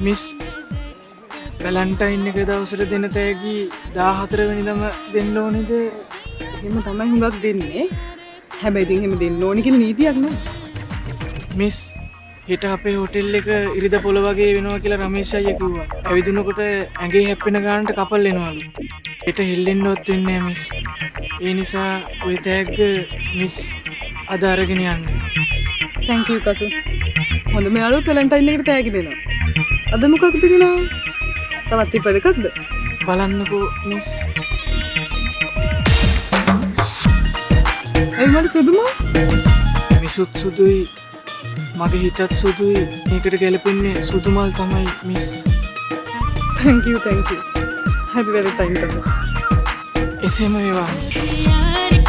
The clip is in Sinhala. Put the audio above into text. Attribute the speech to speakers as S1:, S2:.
S1: මිස් වැලන්ටයින් එක දවසට දෙන තෑගි 14 වෙනිදම දෙන්න ඕනේද?
S2: එහෙම තමයි හුඟක් දෙන්නේ. හැබැයි ඉතින් එහෙම දෙන්න ඕනි කියන නීතියක් නෑ.
S1: මිස් හෙට අපේ හොටෙල් එක ඉරිදා පොළ වගේ වෙනවා කියලා රමේෂ් අයියා කිව්වා. ඇවිදිනකොට ඇඟේ හැප්පෙන ගානට කපල් එනවලු. හෙට හෙල්ලෙන්නවත් වෙන්නේ නෑ මිස්. ඒ නිසා ওই තෑග්ග මිස් අද අරගෙන යන්න.
S2: thank you කසු. හොඳම යාළුවෝ වැලන්ටයින් එකට තෑගි දෙනවා. අද මොකක්ද ගෙනාව? තවත් ටිප් එකක්ද?
S1: බලන්නකෝ මිස්.
S2: ඒ මට සුදුම
S1: මිසුත් සුදුයි මගේ හිතත් සුදුයි. මේකට ගැලපෙන්නේ සුදු මල් තමයි miss.
S2: thank you happy valentine කසු.
S1: එසේම වේවා මිස්.
S3: यार